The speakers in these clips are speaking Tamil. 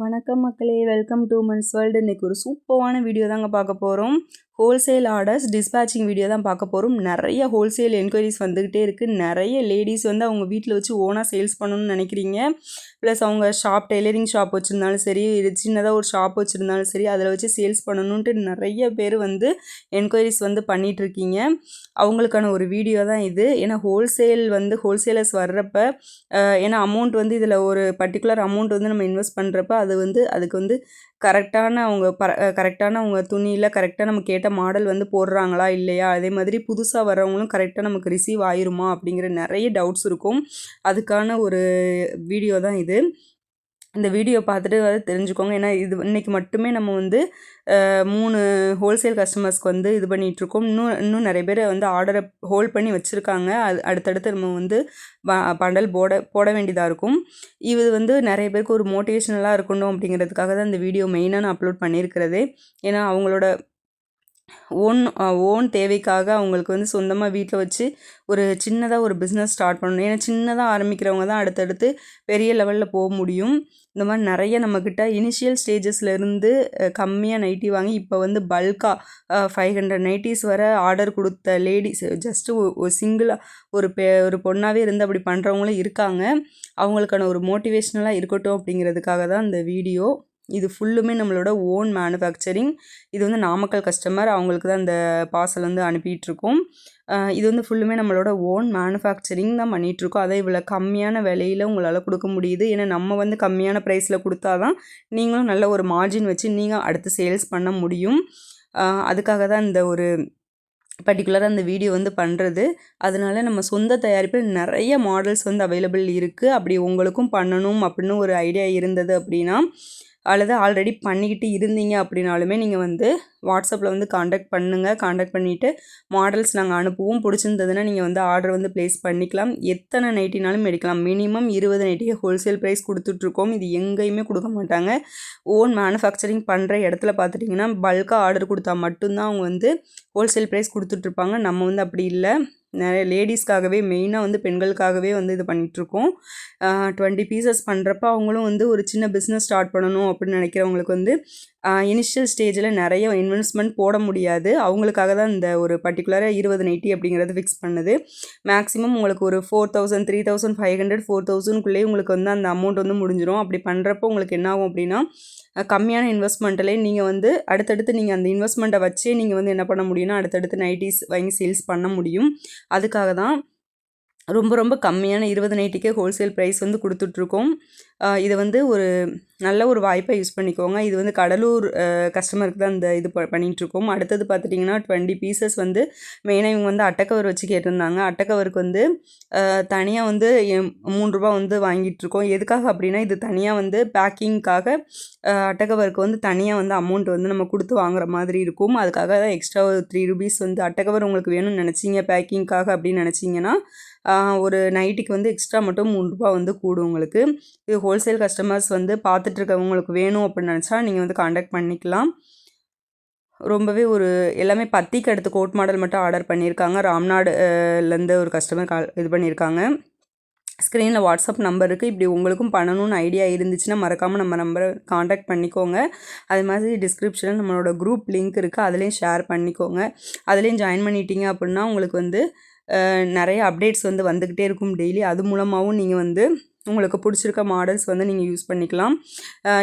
வணக்கம் மக்களே, வெல்கம் டு மன்ஸ் வேர்ல்டு. இன்றைக்கி ஒரு சூப்பரான வீடியோ தாங்க பார்க்க போகிறோம். ஹோல்சேல் ஆர்டர்ஸ் டிஸ்பேச்சிங் வீடியோ தான் பார்க்க போகிறோம். நிறைய ஹோல்சேல் என்கொயரிஸ் வந்துக்கிட்டே இருக்குது. நிறைய லேடிஸ் வந்து அவங்க வீட்டில் வச்சு ஓனாக சேல்ஸ் பண்ணணும்னு நினைக்கிறீங்க. ப்ளஸ் அவங்க ஷாப் டெய்லரிங் ஷாப் வச்சுருந்தாலும் சரி, சின்னதாக ஒரு ஷாப் வச்சுருந்தாலும் சரி, அதில் வச்சு சேல்ஸ் பண்ணணுன்ட்டு நிறைய பேர் வந்து என்கொயரிஸ் வந்து பண்ணிகிட்ருக்கீங்க. அவங்களுக்கான ஒரு வீடியோ தான் இது. ஏன்னா ஹோல்சேலர்ஸ் வர்றப்ப ஏன்னா அமௌண்ட் வந்து இதில் ஒரு பர்டிகுலர் அமௌண்ட் வந்து நம்ம இன்வெஸ்ட் பண்ணுறப்ப அதுக்கு வந்து கரெக்டான அவங்க துணியில் கரெக்டாக நம்ம கேட்ட மாடல் வந்து போடுறாங்களா இல்லையா, அதே மாதிரி புதுசாக வர்றவங்களும் கரெக்டாக நமக்கு ரிசீவ் ஆயிருமா அப்படிங்கிற நிறைய டவுட்ஸ் இருக்கும். அதுக்கான ஒரு வீடியோ தான் இது. இந்த வீடியோ பார்த்துட்டு வந்து தெரிஞ்சுக்கோங்க. ஏன்னா இது இன்றைக்கி மட்டுமே நம்ம வந்து 3 ஹோல்சேல் கஸ்டமர்ஸ்க்கு வந்து இது பண்ணிகிட்ருக்கோம். இன்னும் நிறைய பேர் வந்து ஆர்டரை ஹோல்ட் பண்ணி வச்சுருக்காங்க. அடுத்தடுத்து நம்ம வந்து பண்டல் போட வேண்டியதாக இருக்கும். இது வந்து நிறைய பேருக்கு ஒரு மோட்டிவேஷனலாக இருக்கணும் அப்படிங்கிறதுக்காக தான் இந்த வீடியோ மெயினாக நான் அப்லோட் பண்ணியிருக்கிறது. ஏன்னா அவங்களோட ஓன் தேவைக்காக அவங்களுக்கு வந்து சொந்தமாக வீட்டில் வச்சு ஒரு சின்னதாக ஒரு பிஸ்னஸ் ஸ்டார்ட் பண்ணணும். ஏன்னா சின்னதாக ஆரம்பிக்கிறவங்க தான் அடுத்தடுத்து பெரிய லெவலில் போக முடியும். இந்த மாதிரி நிறைய நம்மக்கிட்ட இனிஷியல் ஸ்டேஜஸ்லேருந்து கம்மியாக நைட்டி வாங்கி இப்போ வந்து பல்காக 500 நைட்டிஸ் வர ஆர்டர் கொடுத்த லேடிஸ், ஜஸ்ட்டு ஒரு சிங்கிளாக ஒரு பொண்ணாகவே இருந்து அப்படி பண்ணுறவங்களும் இருக்காங்க. அவங்களுக்கான ஒரு மோட்டிவேஷ்னலாக இருக்கட்டும் அப்படிங்கிறதுக்காக தான் இந்த வீடியோ. இது ஃபுல்லுமே நம்மளோட ஓன் மேனுஃபேக்சரிங். இது வந்து நாமக்கல் கஸ்டமர், அவங்களுக்கு தான் இந்த பார்சல் வந்து அனுப்பிட்டுருக்கோம். இது வந்து ஃபுல்லுமே நம்மளோட ஓன் மேனுஃபேக்சரிங் தான் பண்ணிகிட்ருக்கோம். அதை இவ்வளோ கம்மியான விலையில் உங்களால் கொடுக்க முடியுது. ஏன்னா நம்ம வந்து கம்மியான ப்ரைஸில் கொடுத்தா தான் நீங்களும் நல்ல ஒரு மார்ஜின் வச்சு நீங்கள் அடுத்து சேல்ஸ் பண்ண முடியும். அதுக்காக தான் இந்த ஒரு பர்டிகுலராக அந்த வீடியோ வந்து பண்ணுறது. அதனால நம்ம சொந்த தயாரிப்பில் நிறைய மாடல்ஸ் வந்து அவைலபிள் இருக்குது. அப்படி உங்களுக்கும் பண்ணணும் அப்படின்னு ஒரு ஐடியா இருந்தது அப்படின்னா, அல்லது ஆல்ரெடி பண்ணிக்கிட்டு இருந்தீங்க அப்படின்னாலுமே நீங்கள் வந்து வாட்ஸ்அப்பில் வந்து காண்டாக்ட் பண்ணிவிட்டு மாடல்ஸ் நாங்கள் அனுப்புவோம். பிடிச்சிருந்ததுன்னா நீங்கள் வந்து ஆர்டர் வந்து ப்ளேஸ் பண்ணிக்கலாம். எத்தனை நைட்டினாலும் எடுக்கலாம். மினிமம் 20 நைட்டிக்கு ஹோல்சேல் ப்ரைஸ் கொடுத்துட்ருக்கோம். இது எங்கேயுமே கொடுக்க மாட்டாங்க. ஓன் மேனுஃபேக்சரிங் பண்ணுற இடத்துல பார்த்துட்டிங்கன்னா பல்காக ஆர்டர் கொடுத்தா மட்டும்தான் அவங்க வந்து ஹோல்சேல் ப்ரைஸ் கொடுத்துட்ருப்பாங்க. நம்ம வந்து அப்படி இல்லை. நிறைய லேடிஸ்க்காகவே, மெயினாக வந்து பெண்களுக்காகவே வந்து இது பண்ணிகிட்ருக்கோம். 20 பீசஸ் பண்ணுறப்ப அவங்களும் வந்து ஒரு சின்ன பிஸ்னஸ் ஸ்டார்ட் பண்ணணும் அப்படின்னு நினைக்கிறவங்களுக்கு வந்து இனிஷியல் ஸ்டேஜில் நிறைய இன்வெஸ்ட்மெண்ட் போட முடியாது. அவங்களுக்காக தான் இந்த ஒரு பர்டிகுலராக 20 நைட்டி அப்படிங்கிறது ஃபிக்ஸ் பண்ணுது. மேக்ஸிமம் உங்களுக்கு ஒரு 4000, 3500, 4000க்குள்ளேயே உங்களுக்கு வந்து அந்த அமௌண்ட் வந்து முடிஞ்சிடும். அப்படி பண்ணுறப்போ உங்களுக்கு என்ன ஆகும் அப்படின்னா, கம்மியான இன்வெஸ்ட்மெண்ட்டிலே நீங்கள் வந்து அடுத்தடுத்து நீங்கள் அந்த இன்வெஸ்ட்மெண்ட்டை வச்சே நீங்கள் வந்து என்ன பண்ண முடியும்னா அடுத்தடுத்து நைட்டிஸ் வாங்கி சேல்ஸ் பண்ண முடியும். அதுக்காக தான் ரொம்ப கம்மியான 20 நைட்டிக்கே ஹோல்சேல் ப்ரைஸ் வந்து கொடுத்துட்ருக்கோம். இதை வந்து ஒரு நல்ல ஒரு வாய்ப்பை யூஸ் பண்ணிக்கோங்க. இது வந்து கடலூர் கஸ்டமருக்கு தான் இந்த இது பண்ணிகிட்ருக்கோம். அடுத்தது பார்த்துட்டிங்கன்னா 20 பீசஸ் வந்து மெயினாக இவங்க வந்து அட்டைக்கவர் வச்சு கேட்டிருந்தாங்க. அட்டைக்கவருக்கு வந்து தனியாக வந்து ₹3 வந்து வாங்கிட்டுருக்கோம். எதுக்காக அப்படின்னா, இது தனியாக வந்து பேக்கிங்க்காக அட்டைக்கவருக்கு வந்து தனியாக வந்து அமௌண்ட் வந்து நம்ம கொடுத்து வாங்குற மாதிரி இருக்கும். அதுக்காக தான் எக்ஸ்ட்ரா ஒரு ₹3 வந்து அட்டைக்கவர் உங்களுக்கு வேணும்னு நினச்சிங்க பேக்கிங்க்காக அப்படின்னு நினச்சிங்கன்னா, ஒரு நைட்டுக்கு வந்து எக்ஸ்ட்ரா மட்டும் ₹3 வந்து கூடும் உங்களுக்கு. இது ஹோல்சேல் கஸ்டமர்ஸ் வந்து பார்த்துட்ருக்கவங்களுக்கு வேணும் அப்படின்னு நினச்சா நீங்கள் வந்து காண்டாக்ட் பண்ணிக்கலாம். ரொம்பவே எல்லாமே பத்திக்கு அடுத்து கோட் மாடல் மட்டும் ஆர்டர் பண்ணியிருக்காங்க. ராம்நாடுலேருந்து ஒரு கஸ்டமர் இது பண்ணியிருக்காங்க. ஸ்க்ரீனில் வாட்ஸ்அப் நம்பர் இருக்குது. இப்படி உங்களுக்கும் பண்ணணும்னு ஐடியா இருந்துச்சுன்னா மறக்காமல் நம்ம நம்பரை காண்டாக்ட் பண்ணிக்கோங்க. அது மாதிரி டிஸ்கிரிப்ஷனில் நம்மளோட குரூப் லிங்க் இருக்குது, அதுலேயும் ஷேர் பண்ணிக்கோங்க. அதுலேயும் ஜாயின் பண்ணிட்டீங்க அப்படின்னா உங்களுக்கு வந்து நிறைய அப்டேட்ஸ் வந்து வந்துக்கிட்டே இருக்கும் டெய்லி. அது மூலமாகவும் நீங்கள் வந்து உங்களுக்கு பிடிச்சிருக்க மாடல்ஸ் வந்து நீங்கள் யூஸ் பண்ணிக்கலாம்.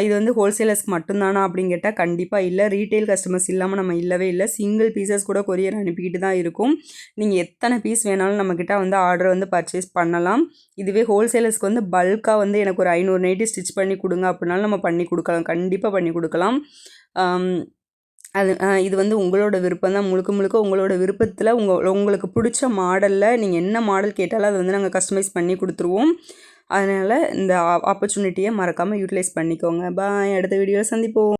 இது வந்து ஹோல்சேலர்ஸ்க்கு மட்டும்தானா அப்படின்னு கேட்டால் கண்டிப்பாக இல்லை. ரீட்டைல் கஸ்டமர்ஸ் இல்லாமல் நம்ம இல்லவே இல்லை. சிங்கிள் பீசஸ் கூட கொரியர் அனுப்பிக்கிட்டு தான் இருக்கும். நீங்கள் எத்தனை பீஸ் வேணாலும் நம்மக்கிட்ட வந்து ஆர்டர் வந்து பர்ச்சேஸ் பண்ணலாம். இதுவே ஹோல்சேலர்ஸ்க்கு வந்து பல்காக வந்து எனக்கு ஒரு 500 நைட்டி ஸ்டிச் பண்ணி கொடுங்க அப்படின்னாலும் நம்ம பண்ணி கொடுக்கலாம். கண்டிப்பாக பண்ணி கொடுக்கலாம். இது வந்து உங்களோட விருப்பம் தான். முழுக்க உங்களோட விருப்பத்தில் உங்களுக்கு பிடிச்ச மாடலில் நீங்கள் என்ன மாடல் கேட்டாலும் அதை வந்து நாங்கள் கஸ்டமைஸ் பண்ணி கொடுத்துருவோம். அதனால் இந்த ஆப்பர்ச்சுனிட்டியை மறக்காமல் யூட்டிலைஸ் பண்ணிக்கோங்க. பாய். அடுத்த வீடியோவில் சந்திப்போம்.